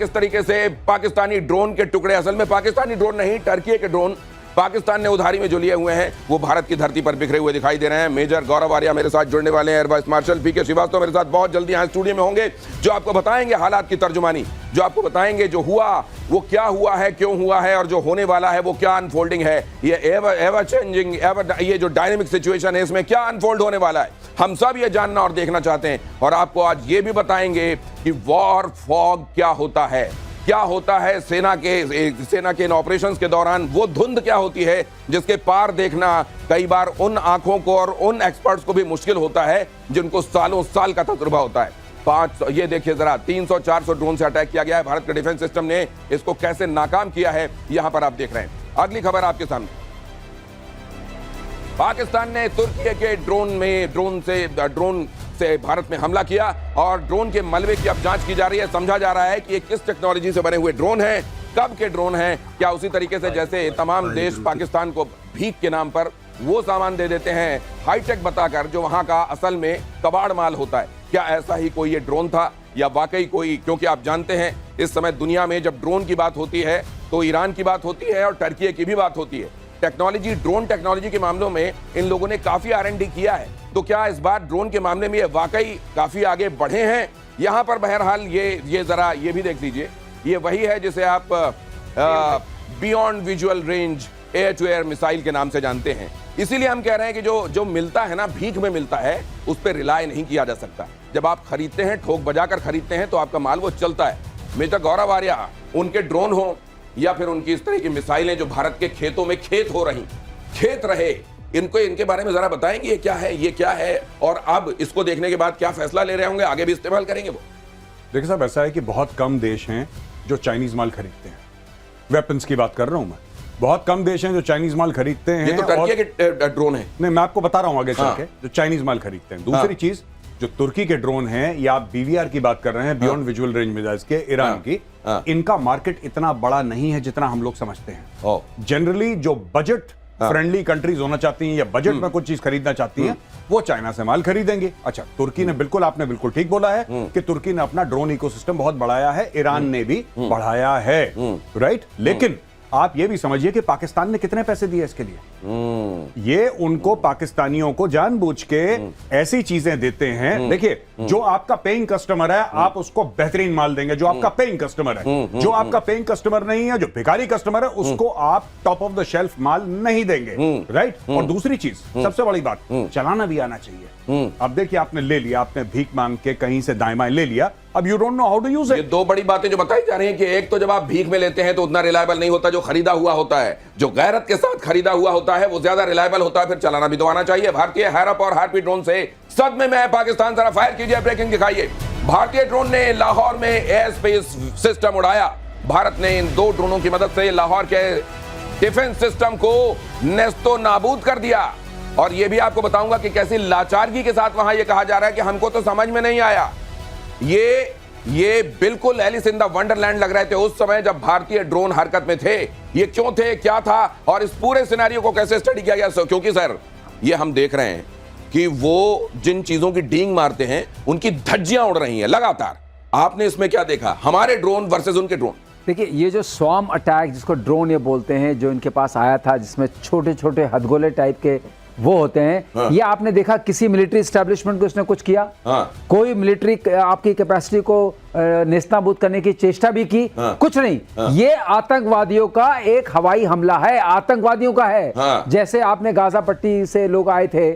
किस तरीके से पाकिस्तानी ड्रोन के टुकड़े, असल में पाकिस्तानी ड्रोन नहीं, टर्की के ड्रोन पाकिस्तान ने उधारी में जो लिए हुए हैं वो भारत की धरती पर बिखरे हुए दिखाई दे रहे हैं। मेजर गौरव आर्या मेरे साथ जुड़ने वाले हैं, एयर वाइस मार्शल पीके श्रीवास्तव मेरे साथ बहुत जल्दी यहाँ स्टूडियो में होंगे, जो आपको बताएंगे हालात की तर्जुमानी, जो आपको बताएंगे जो हुआ वो क्या हुआ है, क्यों हुआ है, और जो होने वाला है वो क्या अनफोल्डिंग है। ये एवर चेंजिंग, ये जो डायनेमिक सिचुएशन है इसमें क्या अनफोल्ड होने वाला है, हम सब ये जानना और देखना चाहते हैं। और आपको आज ये भी बताएंगे कि वॉर फॉग क्या होता है, क्या होता है सेना के इन ऑपरेशंस के दौरान, वो धुंध क्या होती है जिसके पार देखना कई बार उन आंखों को और उन एक्सपर्ट्स को भी मुश्किल होता है जिनको सालों साल का तजुर्बा होता है। ये देखिए जरा, 300-400 ड्रोन से अटैक किया गया है। भारत के डिफेंस सिस्टम ने इसको कैसे नाकाम किया है यहां पर आप देख रहे हैं। अगली खबर आपके सामने, पाकिस्तान ने तुर्की के ड्रोन से भारत में हमला किया और ड्रोन के मलबे की अब जांच की जा रही है। समझा जा रहा है कि ये किस टेक्नोलॉजी से बने हुए ड्रोन हैं, कब के ड्रोन हैं, क्या उसी तरीके से जैसे तमाम देश पाकिस्तान को भीख के नाम पर वो सामान दे देते हैं हाईटेक बताकर जो वहां का असल में कबाड़ माल होता है, क्या ऐसा ही कोई ये ड्रोन था या वाकई कोई, क्योंकि आप जानते हैं इस समय दुनिया में जब ड्रोन की बात होती है तो ईरान की बात होती है और टर्की की भी बात होती है। टेक्नोलॉजी, ड्रोन टेक्नोलॉजी के मामलों में इन लोगों ने काफी R&D किया है, तो क्या इस बार ड्रोन के मामले में ये वाकई काफी आगे बढ़े हैं? यहां पर बहरहाल ये जरा ये भी देख लीजिए, ये वही है जिसे आप beyond visual range air to air missile के नाम से जानते हैं। इसीलिए हम कह रहे हैं कि जो मिलता है ना, भीख में मिलता है, उस पर रिलाय नहीं किया जा सकता। जब आप खरीदते हैं, ठोक बजाकर खरीदते हैं, तो आपका माल वो चलता है। मेजर गौरव आर्या, उनके ड्रोन हो या फिर उनकी इस तरह की मिसाइलें जो भारत के खेतों में खेत रहे, इनके बारे में जरा बताएं कि ये क्या है और अब इसको देखने के बाद क्या फैसला ले रहे होंगे, आगे भी इस्तेमाल करेंगे वो? देखिए साहब, ऐसा है कि बहुत कम देश हैं जो चाइनीज माल खरीदते हैं। वेपन्स की बात कर रहा हूं मैं, बहुत कम देश हैं जो चाइनीज माल खरीदते हैं। ये तो टर्की के ड्रोन है। नहीं, मैं आपको बता रहा हूं आगे चल के जो चाइनीज माल खरीदते हैं। दूसरी चीज, जो तुर्की के ड्रोन हैं या आप BVR की बात कर रहे हैं, बियॉन्ड विजुअल रेंज मिसाइल्स के, ईरान की, इनका मार्केट इतना बड़ा नहीं है जितना हम लोग समझते हैं। जनरली जो बजट फ्रेंडली कंट्रीज होना चाहती हैं या बजट में कुछ चीज खरीदना चाहती हैं, वो चाइना से माल खरीदेंगे। अच्छा, तुर्की ने आपने बिल्कुल ठीक बोला है कि तुर्की ने अपना ड्रोन इकोसिस्टम बहुत बढ़ाया है, ईरान ने भी बढ़ाया है, राइट। लेकिन आप ये भी समझिए कि पाकिस्तान ने कितने पैसे दिए इसके लिए। ये उनको, पाकिस्तानियों को जानबूझ के ऐसी चीजें देते हैं। देखिए, जो आपका पेइंग कस्टमर है आप उसको बेहतरीन माल देंगे, जो आपका पेइंग कस्टमर है। जो आपका पेइंग कस्टमर नहीं है, जो भिखारी कस्टमर है, उसको आप टॉप ऑफ द शेल्फ माल नहीं देंगे, राइट। और दूसरी चीज, सबसे बड़ी बात, चलाना भी आना चाहिए। अब देखिए, आपने ले लिया, आपने भीख मांग के कहीं से दाएं बाएं ले लिया, अब you don't know how to use it. ये दो बड़ी बातें जो बताई जा रही हैं कि एक तो जब आप भीख में लेते हैं तो उतना रिलायबल नहीं होता जो खरीदा हुआ होता है, जो गैरत के साथ खरीदा हुआ होता है वो ज्यादा रिलायबल होता है, फिर चलाना भी तो आना चाहिए। भारतीय हैरप और हार्पी ड्रोन से सदमे में है पाकिस्तान, जरा फायर कीजिए, ब्रेकिंग दिखाइए। भारतीय ड्रोन ने लाहौर में एयर स्पेस सिस्टम उड़ाया। भारत ने इन दो ड्रोनों की मदद से लाहौर के डिफेंस सिस्टम को नेस्तो नाबूद कर दिया। और यह भी आपको बताऊंगा कि कैसी लाचारगी के साथ वहां यह कहा जा रहा है कि हमको तो समझ में नहीं आया। ये बिल्कुल एलिस इन द वंडरलैंड लग रहे थे उस समय जब भारतीय ड्रोन हरकत में थे। ये क्यों थे, क्या था और इस पूरे सिनेरियो को कैसे स्टडी किया गया? क्योंकि सर, ये हम देख रहे हैं कि वो जिन चीजों की डींग मारते हैं उनकी धज्जियां उड़ रही हैं लगातार। आपने इसमें क्या देखा, हमारे ड्रोन वर्सेस उनके ड्रोन? देखिए, ये जो स्वॉर्म अटैक जिसको ड्रोन ये बोलते हैं, जो इनके पास आया था, जिसमें छोटे छोटे हथगोले टाइप के वो होते हैं, ये आपने देखा किसी मिलिट्री एस्टेब्लिशमेंट को इसने कुछ किया? कोई मिलिट्री आपकी कैपेसिटी को नेस्तनाबूद करने की चेष्टा भी की? कुछ नहीं। ये आतंकवादियों का एक हवाई हमला है, आतंकवादियों का है। जैसे आपने गाजा पट्टी से लोग आए थे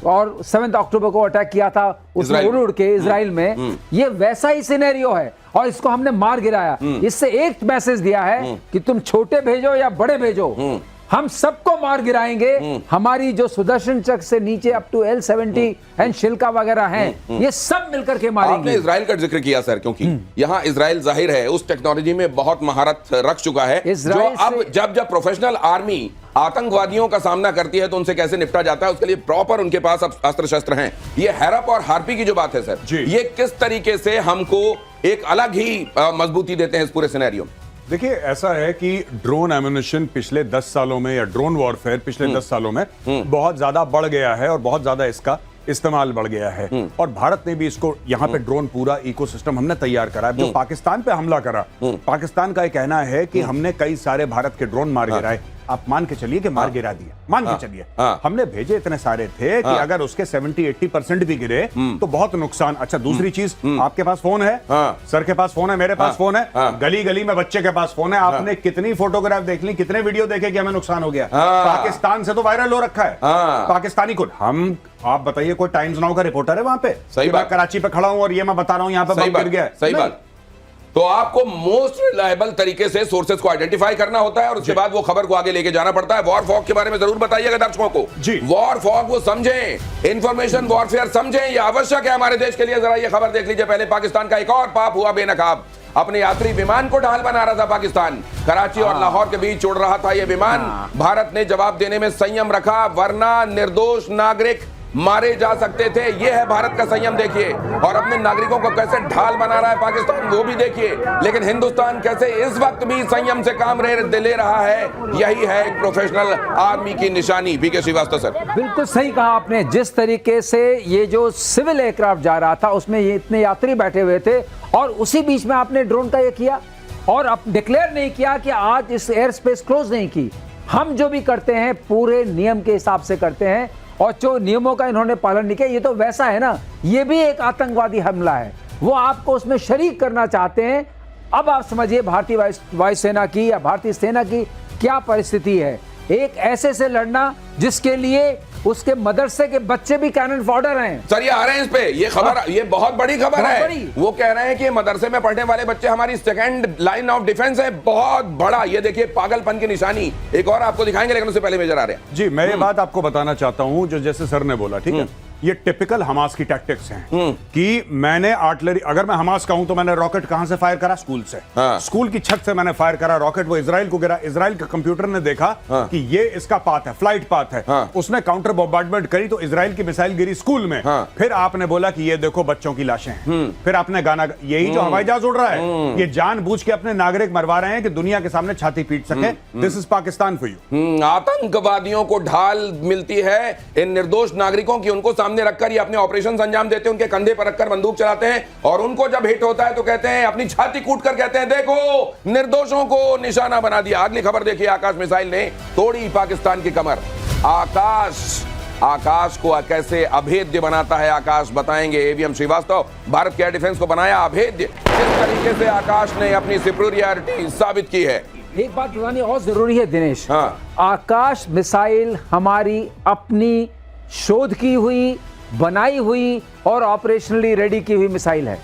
और 7 अक्टूबर को अटैक किया था उसमें उड़ के इजराइल में, ये वैसा ही सिनेरियो है और इसको हमने मार गिराया। इससे एक मैसेज दिया है कि तुम छोटे भेजो या बड़े भेजो, हम सबको मार गिराएंगे। हमारी जो सुदर्शन चक्र से नीचे अप टू L-70 एंड शिल्का वगैरह हैं, ये सब मिलकर के मारेंगे। आपने इजराइल का जिक्र किया सर, क्योंकि यहाँ इजराइल जाहिर है उस टेक्नोलॉजी में बहुत महारत रख चुका है, जो अब जब जब प्रोफेशनल आर्मी आतंकवादियों का सामना करती है तो उनसे कैसे निपटा जाता है उसके लिए प्रॉपर उनके पास अब अस्त्र शस्त्र हैं। ये हैरप और हार्पी की जो बात है सर, ये किस तरीके से हमको एक अलग ही मजबूती देते हैं इस पूरे सिनेरियो में? देखिए, ऐसा है कि ड्रोन एम्युनिशन पिछले 10 सालों में या ड्रोन वॉरफेयर पिछले 10 सालों में बहुत ज्यादा बढ़ गया है और बहुत ज्यादा इसका इस्तेमाल बढ़ गया है और भारत ने भी इसको यहाँ पे ड्रोन पूरा इकोसिस्टम हमने तैयार करा है। जो पाकिस्तान पे हमला करा, पाकिस्तान का ये कहना है कि हमने कई सारे भारत के ड्रोन मार गिराए। आप मान के चलिए कि मार गिरा दिया, मान के चलिए हमने भेजे इतने सारे थे कि अगर उसके 70-80% भी गिरे तो बहुत नुकसान। अच्छा, दूसरी चीज, आपके पास फोन है, सर के पास फोन है, मेरे पास फोन है, गली गली में बच्चे के पास फोन है। आपने कितनी फोटोग्राफ देख ली, कितने वीडियो देखे कि हमें नुकसान हो गया। पाकिस्तान से तो वायरल हो रखा है, पाकिस्तानी को हम, आप बताइए कोई टाइम्स नाउ का रिपोर्टर है वहां पे? सही बात, कराची पे खड़ा हूं और ये मैं बता रहा हूं यहाँ पे बम गिर गया। सही बात। तो आपको मोस्ट रिलायबल तरीके से सोर्सेज को आइडेंटिफाई करना होता है और उसके बाद वो खबर को आगे लेके जाना पड़ता है। वॉर फॉग के बारे में जरूर बताइएगा दर्शकों को जी। वॉर फॉग वो समझें, इंफॉर्मेशन वॉरफेयर समझें, ये आवश्यक है हमारे देश के लिए। जरा ये खबर देख लीजिए पहले। पाकिस्तान का एक और पाप हुआ बेनकाब। अपने यात्री विमान को ढाल बना रहा था पाकिस्तान, कराची और लाहौर के बीच उड़ रहा था ये विमान। भारत ने जवाब देने में संयम रखा, वरना निर्दोष नागरिक मारे जा सकते थे। यह है भारत का संयम, देखिए। और अपने नागरिकों को कैसे ढाल बना रहा है पाकिस्तान, वो भी देखिए। लेकिन हिंदुस्तान कैसे इस वक्त भी संयम से काम ले रहा है। यही है एक प्रोफेशनल आर्मी की निशानी। बीके श्रीवास्तव सर, बिल्कुल सही कहा आपने। जिस तरीके से ये जो सिविल एयरक्राफ्ट जा रहा था उसमें ये इतने यात्री बैठे हुए थे और उसी बीच में आपने ड्रोन का ये किया और अब डिक्लेयर नहीं किया कि आज इस एयर स्पेस क्लोज नहीं की। हम जो भी करते हैं पूरे नियम के हिसाब से करते हैं और जो नियमों का इन्होंने पालन नहीं किया, ये तो वैसा है ना, ये भी एक आतंकवादी हमला है। वो आपको उसमें शरीक करना चाहते हैं। अब आप समझिए भारतीय वायुसेना की या भारतीय सेना की क्या परिस्थिति है। एक ऐसे से लड़ना जिसके लिए उसके मदरसे के बच्चे भी कैनन फॉडर हैं। सर ये आ रहे हैं इस पे, ये खबर, ये बहुत बड़ी खबर है। वो कह रहे हैं कि मदरसे में पढ़ने वाले बच्चे हमारी सेकंड लाइन ऑफ डिफेंस है। बहुत बड़ा, ये देखिए पागलपन की निशानी। एक और आपको दिखाएंगे लेकिन उससे पहले मेजर आ रहे हैं जी। मैं ये बात आपको बताना चाहता हूं जो जैसे सर ने बोला, ठीक है, ये टिपिकल हमास की टैक्टिक्स हैं कि मैंने आर्टिलरी, अगर मैं हमास का हूं तो मैंने रॉकेट कहां से फायर करा? स्कूल से। स्कूल की छत से मैंने फायर करा रॉकेट, वो इजराइल को गिरा। इजराइल के कंप्यूटर ने देखा कि ये इसका पाथ है, फ्लाइट पाथ है। उसने काउंटर बॉम्बार्डमेंट करी तो इजराइल की मिसाइल गिरी स्कूल में। फिर आपने बोला कि ये देखो बच्चों की लाशें हैं। फिर आपने गाना, यही जो हवाई जहाज उड़ रहा है, ये जानबूझ के अपने नागरिक मरवा रहे हैं कि दुनिया के सामने छाती पीट सके। This is Pakistan for you. आतंकवादियों को ढाल मिलती है इन निर्दोष नागरिकों की, उनको सामने रखकर ये अपने ऑपरेशन अंजाम देते हैं, उनके कंधे पर रखकर बंदूक चलाते हैं और उनको जब हिट होता है तो कहते हैं, अपनी छाती कूट कर कहते हैं, देखो निर्दोषों को निशाना बना दिया। अगली खबर देखिए, आकाश मिसाइल ने तोड़ी पाकिस्तान की कमर। आकाश को कैसे अभेद्य बनाता है आकाश, बताएंगे एवीएम श्रीवास्तव। भारत के एयर डिफेंस को बनाया अभेद्य। किस तरीके से आकाश ने अपनी सुपीरियरिटी साबित की है। एक बात बतानी और जरूरी है दिनेश, आकाश मिसाइल हमारी अपनी शोध की हुई, बनाई हुई और ऑपरेशनली रेडी की हुई मिसाइल है।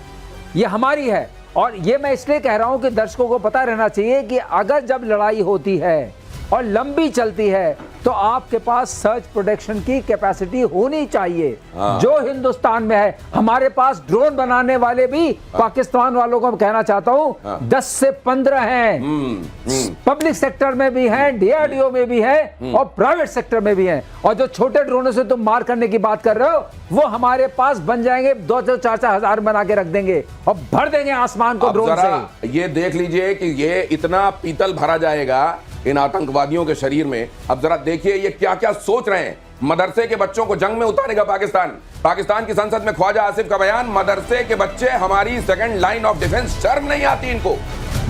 ये हमारी है और ये मैं इसलिए कह रहा हूं कि दर्शकों को पता रहना चाहिए कि अगर जब लड़ाई होती है और लंबी चलती है तो आपके पास सर्च प्रोटेक्शन की कैपेसिटी होनी चाहिए, जो हिंदुस्तान में है। हमारे पास ड्रोन बनाने वाले भी पाकिस्तान वालों को कहना चाहता हूं 10 से 15 हैं। पब्लिक सेक्टर में भी हैं, डीआरडीओ में भी हैं और प्राइवेट सेक्टर में भी हैं। और जो छोटे ड्रोनों से तुम मार करने की बात कर रहे हो वो हमारे पास बन जाएंगे, 2-4 हजार बना के रख देंगे और भर देंगे आसमान को ड्रोन से। ये देख लीजिए कि ये इतना पीतल भरा जाएगा इन आतंकवादियों के शरीर में। अब जरा देखिए ये क्या क्या सोच रहे हैं। मदरसे के बच्चों को जंग में उतारेगा पाकिस्तान की संसद में ख्वाजा आसिफ का बयान, मदरसे के बच्चे हमारी सेकंड लाइन ऑफ डिफेंस। शर्म नहीं आती इनको।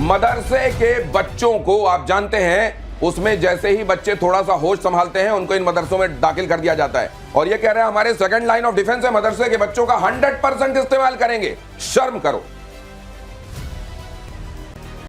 मदरसे के बच्चों को आप जानते हैं, उसमें जैसे ही बच्चे थोड़ा सा होश संभालते हैं उनको इन मदरसों में दाखिल कर दिया जाता है और ये कह रहे हैं हमारे सेकंड लाइन ऑफ डिफेंस है, मदरसे के बच्चों का 100% इस्तेमाल करेंगे। शर्म करो।